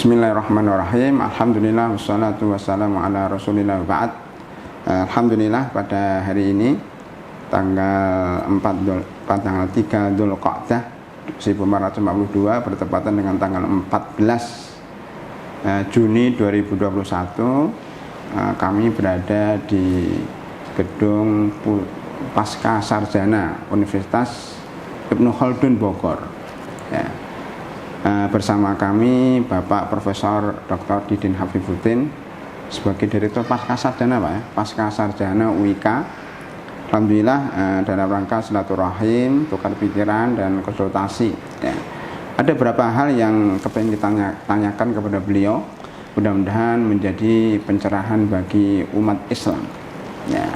Bismillahirrahmanirrahim. Alhamdulillah wassalatu wassalamu ala rasulillah ba'd. Alhamdulillah pada hari ini tanggal 3 Dzulqa'dah 1442 bertepatan dengan tanggal 14 Juni 2021. Kami berada di gedung Pasca Sarjana Universitas Ibnu Khaldun Bogor. Ya. Bersama kami Bapak Profesor Dr. Didin Hafifuddin sebagai Direktur Pasca Sarjana, Pak, ya, Pasca Sarjana UIK. Alhamdulillah dalam rangka silaturahim, tukar pikiran dan konsultasi. Ya. Ada beberapa hal yang kepengen kita tanyakan kepada beliau. Mudah-mudahan menjadi pencerahan bagi umat Islam. Ya.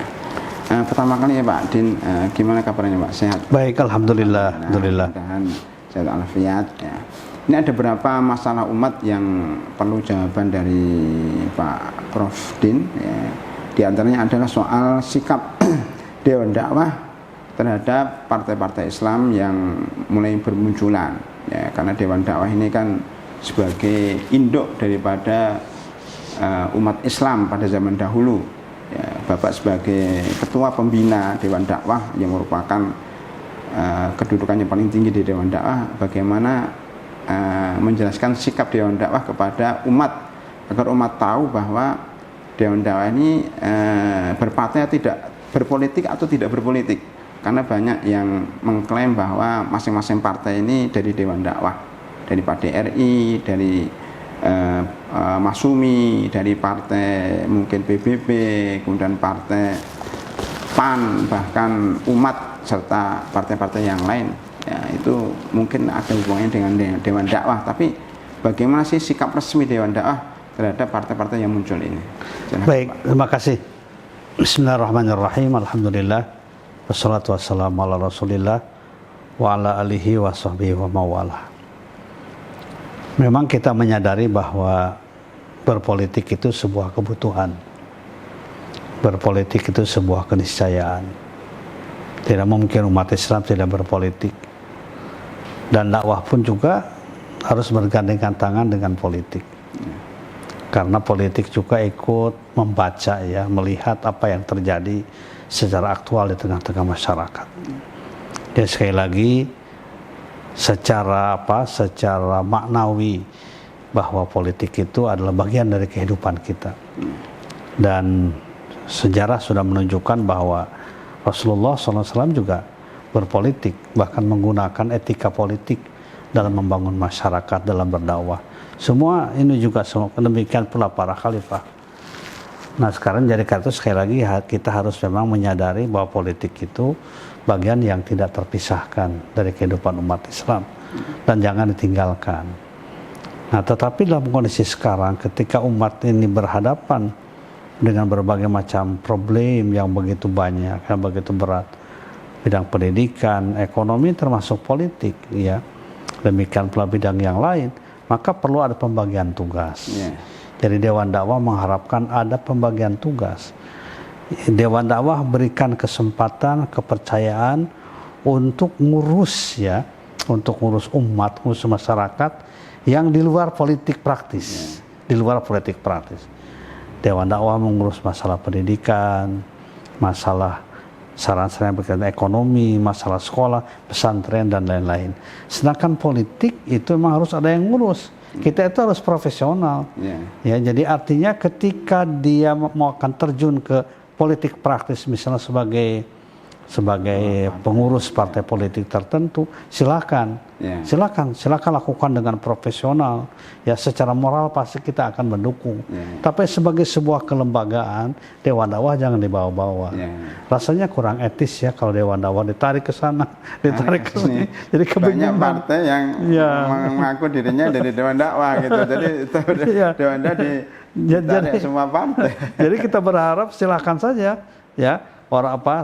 Pertama kali ya Pak Din, gimana kabarnya Pak? Sehat? Baik, alhamdulillah. Alhamdulillah. Mudah-mudahan sehat walafiat. Ya. Ini ada beberapa masalah umat yang perlu jawaban dari Pak Prof. Din. Ya. Di antaranya adalah soal sikap Dewan Dakwah terhadap partai-partai Islam yang mulai bermunculan. Ya, karena Dewan Dakwah ini kan sebagai induk daripada umat Islam pada zaman dahulu. Ya, Bapak sebagai ketua pembina Dewan Dakwah yang merupakan kedudukannya paling tinggi di Dewan Dakwah, bagaimana menjelaskan sikap Dewan Dakwah kepada umat agar umat tahu bahwa Dewan Dakwah ini berpartai tidak berpolitik atau tidak berpolitik, karena banyak yang mengklaim bahwa masing-masing partai ini dari Dewan Dakwah, dari PDRI, dari Masumi, dari partai mungkin PBB, kemudian partai PAN, bahkan umat serta partai-partai yang lain. Ya, itu mungkin ada hubungannya dengan Dewan Dakwah, tapi bagaimana sih sikap resmi Dewan Dakwah terhadap partai-partai yang muncul ini? Baik, terima kasih. Bismillahirrahmanirrahim. Alhamdulillah. Wassalatu wassalamu ala Rasulillah wa ala alihi wa sahbihi wa mawalah. Memang kita menyadari bahwa berpolitik itu sebuah kebutuhan. Berpolitik itu sebuah keniscayaan. Tidak mungkin umat Islam tidak berpolitik. Dan dakwah pun juga harus bergandengan tangan dengan politik. Karena politik juga ikut membaca, ya, melihat apa yang terjadi secara aktual di tengah-tengah masyarakat. Dan sekali lagi secara maknawi bahwa politik itu adalah bagian dari kehidupan kita. Dan sejarah sudah menunjukkan bahwa Rasulullah SAW juga berpolitik, bahkan menggunakan etika politik dalam membangun masyarakat, dalam berdakwah. Semua ini juga demikian pula para khalifah. Nah sekarang jadi kartu sekali lagi kita harus memang menyadari bahwa politik itu bagian yang tidak terpisahkan dari kehidupan umat Islam dan jangan ditinggalkan. Nah tetapi dalam kondisi sekarang ketika umat ini berhadapan dengan berbagai macam problem yang begitu banyak, yang begitu berat, bidang pendidikan, ekonomi termasuk politik, ya, demikian pula bidang yang lain, maka perlu ada pembagian tugas. Jadi Dewan Dakwah mengharapkan ada pembagian tugas. Dewan Dakwah berikan kesempatan, kepercayaan untuk ngurus, ya, untuk ngurus umat, ngurus masyarakat yang di luar politik praktis, di luar politik praktis. Dewan Dakwah mengurus masalah pendidikan, masalah saran-saran berkaitan ekonomi, masalah sekolah, pesantren dan lain-lain. Sedangkan politik itu memang harus ada yang ngurus. Kita itu harus profesional. Ya, jadi artinya ketika dia mau akan terjun ke politik praktis, misalnya sebagai pengurus partai politik tertentu, silakan lakukan dengan profesional. Ya, secara moral pasti kita akan mendukung. Tapi sebagai sebuah kelembagaan, Dewan Dakwah jangan dibawa-bawa. Rasanya kurang etis ya kalau Dewan Dakwah ditarik ke sana, ditarik ke sini. Jadi banyak partai yang mengaku dirinya dari Dewan Dakwah gitu. Jadi Dewan Dakwah ditarik semua partai. Jadi kita berharap silakan saja, ya.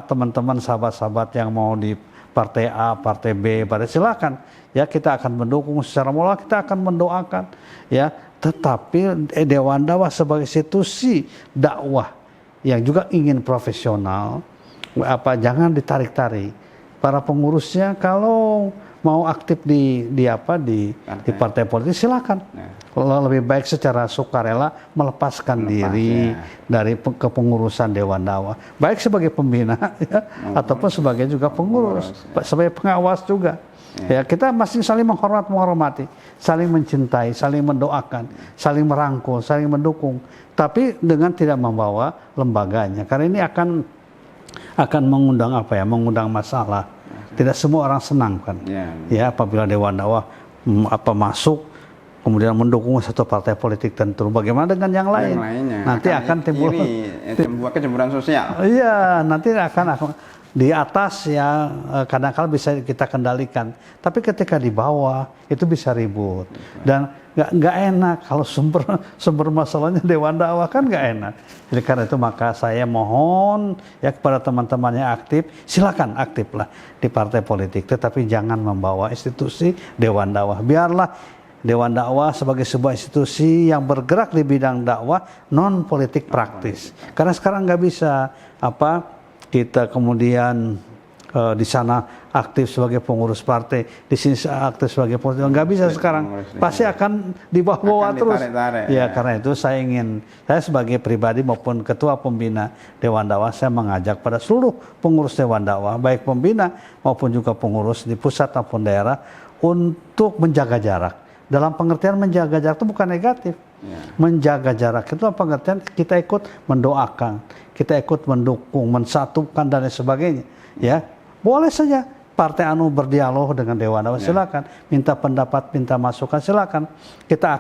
Teman-teman sahabat-sahabat yang mau di partai A, partai B, silakan, ya, kita akan mendukung secara moral, kita akan mendoakan, ya. Tetapi Dewan Dakwah sebagai institusi dakwah yang juga ingin profesional, jangan ditarik-tarik. Para pengurusnya kalau mau aktif di partai politik silakan. Kalau lebih baik secara sukarela melepaskan diri dari kepengurusan Dewan Dakwah, baik sebagai pembina ya, ataupun sebagai juga pengurus, sebagai pengawas juga. Ya, kita masih saling menghormati, saling mencintai, saling mendoakan, saling merangkul, saling mendukung, tapi dengan tidak membawa lembaganya, karena ini akan mengundang mengundang masalah. Tidak semua orang senang kan, ya apabila Dewan Dakwah masuk kemudian mendukung satu partai politik tertentu. Bagaimana dengan yang lain? Nanti akan timbul kecemburuan sosial. Iya, nanti akan di atas ya kadang-kadang bisa kita kendalikan, tapi ketika di bawah itu bisa ribut dan nggak enak kalau sumber masalahnya Dewan Dakwah kan nggak enak. Jadi karena itu maka saya mohon ya kepada teman-teman yang aktif, silakan aktiflah di partai politik, tetapi jangan membawa institusi Dewan Dakwah. Biarlah Dewan Dakwah sebagai sebuah institusi yang bergerak di bidang dakwah non politik praktis. Karena sekarang nggak bisa kita kemudian di sana aktif sebagai pengurus partai, di sini aktif sebagai politik, nggak bisa sekarang. Pasti akan dibawa terus. Ya, karena itu saya sebagai pribadi maupun ketua pembina Dewan Dakwah, saya mengajak pada seluruh pengurus Dewan Dakwah, baik pembina maupun juga pengurus di pusat maupun daerah, untuk menjaga jarak. Dalam pengertian menjaga jarak itu bukan negatif. Menjaga jarak itu pengertian kita ikut mendoakan, kita ikut mendukung, mensatukan dan lain sebagainya. Ya, boleh saja partai berdialog dengan Dewan Dakwah, silakan. Minta pendapat, minta masukan, silakan. Kita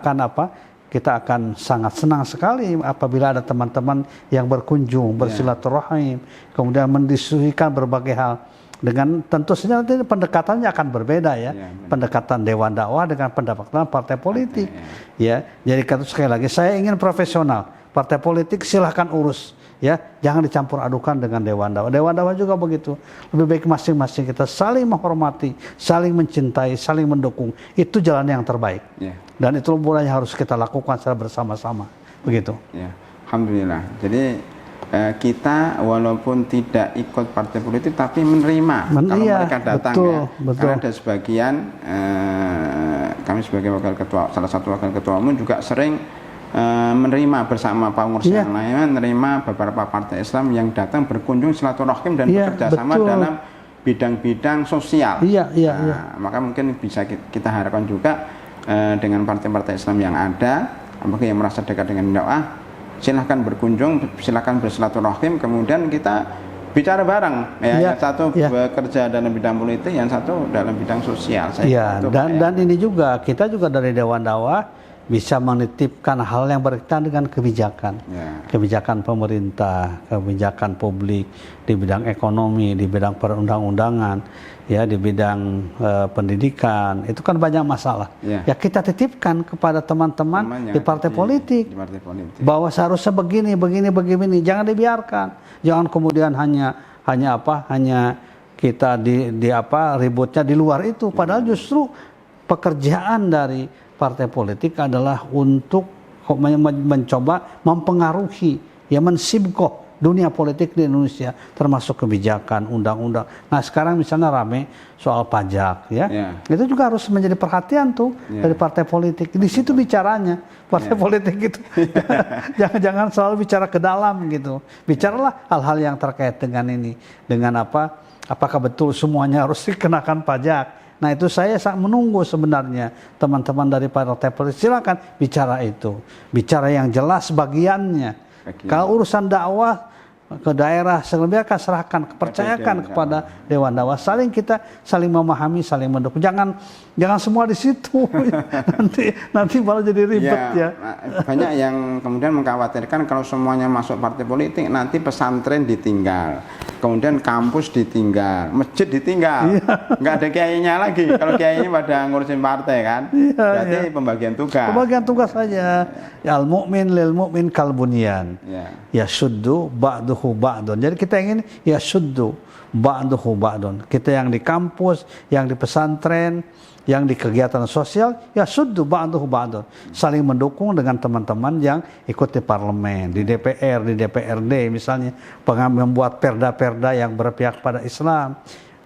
akan sangat senang sekali apabila ada teman-teman yang berkunjung, bersilaturahim, kemudian mendiskusikan berbagai hal. Dengan tentu saja nanti pendekatannya akan berbeda ya, pendekatan Dewan Dakwah dengan pendekatan partai politik. Ya, jadi sekali lagi saya ingin profesional, partai politik silahkan urus, ya, jangan dicampur adukan dengan Dewan Dakwah. Dewan Dakwah juga begitu. Lebih baik masing-masing kita saling menghormati, saling mencintai, saling mendukung. Itu jalan yang terbaik. Dan itu mulai harus kita lakukan secara bersama-sama. Begitu. Ya, alhamdulillah. Jadi kita walaupun tidak ikut partai politik tapi menerima kalau mereka datang, betul. Karena ada sebagian kami sebagai salah satu wakil ketua umum juga sering menerima bersama pengurus yang lain, menerima beberapa partai Islam yang datang berkunjung silaturahim dan bekerja sama dalam bidang-bidang sosial. Maka mungkin bisa kita harapkan juga dengan partai-partai Islam yang ada, apakah yang merasa dekat dengan dakwah, silahkan berkunjung, silahkan bersilaturahim, kemudian kita bicara bareng. Yang satu bekerja dalam bidang politik, yang satu dalam bidang sosial. Dan ini juga kita juga dari Dewan Dakwah bisa menitipkan hal yang berkaitan dengan kebijakan, kebijakan pemerintah, kebijakan publik di bidang ekonomi, di bidang perundang-undangan, ya, di bidang pendidikan. Itu kan banyak masalah. Ya kita titipkan kepada teman-teman di partai politik, bahwa seharusnya begini, jangan dibiarkan. Jangan kemudian hanya kita ributnya di luar itu, padahal justru pekerjaan dari partai politik adalah untuk mencoba mempengaruhi, mensibkoh dunia politik di Indonesia, termasuk kebijakan, undang-undang. Nah sekarang misalnya rame soal pajak, itu juga harus menjadi perhatian tuh dari partai politik. Di situ bicaranya partai politik itu, jangan selalu bicara ke dalam gitu. Bicaralah hal-hal yang terkait dengan ini, dengan apakah betul semuanya harus dikenakan pajak. Nah itu saya sangat menunggu sebenarnya teman-teman dari partai politik, silakan bicara itu, bicara yang jelas bagiannya. Kalau urusan dakwah ke daerah selebihnya akan serahkan, percayakan kepada Dewan Dakwah. Kita saling memahami, saling mendukung. Jangan semua di situ. nanti malah jadi ribet Banyak yang kemudian mengkhawatirkan kalau semuanya masuk partai politik nanti pesantren ditinggal, kemudian kampus ditinggal, masjid ditinggal, nggak ada kiainya lagi. Kalau kiainya pada ngurusin partai kan, berarti pembagian tugas. Pembagian tugas saja. Al mu'min lil mu'min kal bunyan. Ya syuddu ba'duhu ba'dun. Jadi kita ingin ya syuddu ba'duhu ba'dun. Kita yang di kampus, yang di pesantren, yang di kegiatan sosial, ya syuddu ba'duhu ba'dun. Saling mendukung dengan teman-teman yang ikut di parlemen, di DPR, di DPRD misalnya, membuat perda-perda yang berpihak pada Islam.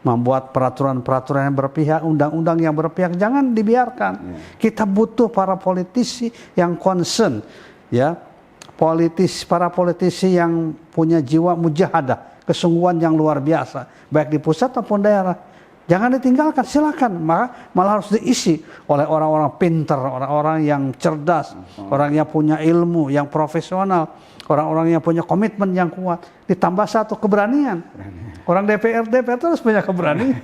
membuat peraturan-peraturan yang berpihak, undang-undang yang berpihak, jangan dibiarkan. Kita butuh para politisi yang concern, ya, para politisi yang punya jiwa mujahadah, kesungguhan yang luar biasa, baik di pusat maupun daerah. Jangan ditinggalkan, silakan. Malah harus diisi oleh orang-orang pintar, orang-orang yang cerdas, orang yang punya ilmu, yang profesional, orang-orang yang punya komitmen yang kuat. Ditambah satu, keberanian. Orang DPRD itu harus punya keberanian.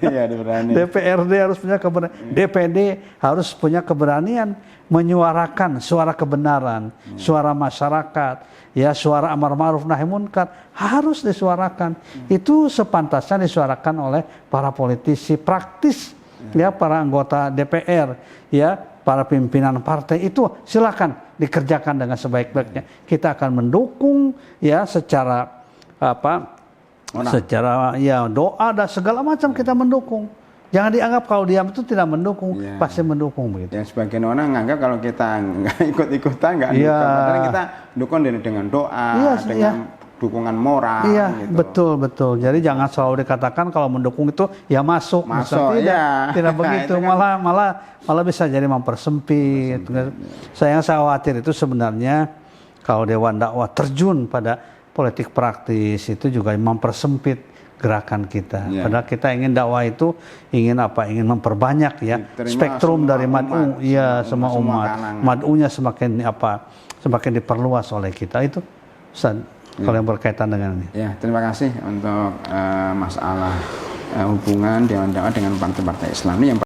DPRD harus punya keberanian. DPD harus punya keberanian menyuarakan suara kebenaran, suara masyarakat, ya, suara amar ma'ruf nahi munkar harus disuarakan. Itu sepantasnya disuarakan oleh para politisi praktis, ya, para anggota DPR, ya, para pimpinan partai. Itu silakan dikerjakan dengan sebaik-baiknya. Kita akan mendukung, ya, secara secara ya doa dan segala macam kita mendukung. Jangan dianggap kalau diam itu tidak mendukung, pasti mendukung begitu. Ya, sebagian orang menganggap kalau kita nggak ikut-ikutan, nggak dukung, padahal kita dukung dengan doa, dengan dukungan moral. Iya, gitu. betul. Jadi jangan selalu dikatakan kalau mendukung itu ya masuk tidak begitu, kan, malah bisa jadi mempersempit. Saya khawatir itu sebenarnya kalau Dewan Dakwah terjun pada politik praktis itu juga mempersempit gerakan kita. Padahal kita ingin dakwah itu ingin memperbanyak, ya, spektrum dari mad'u, ya, semua umat. Mad'unya semakin diperluas oleh kita. Itu Ustaz, kalau yang berkaitan dengan ini. Ya, terima kasih untuk masalah hubungan Dewan Dakwah dengan partai-partai Islam ini.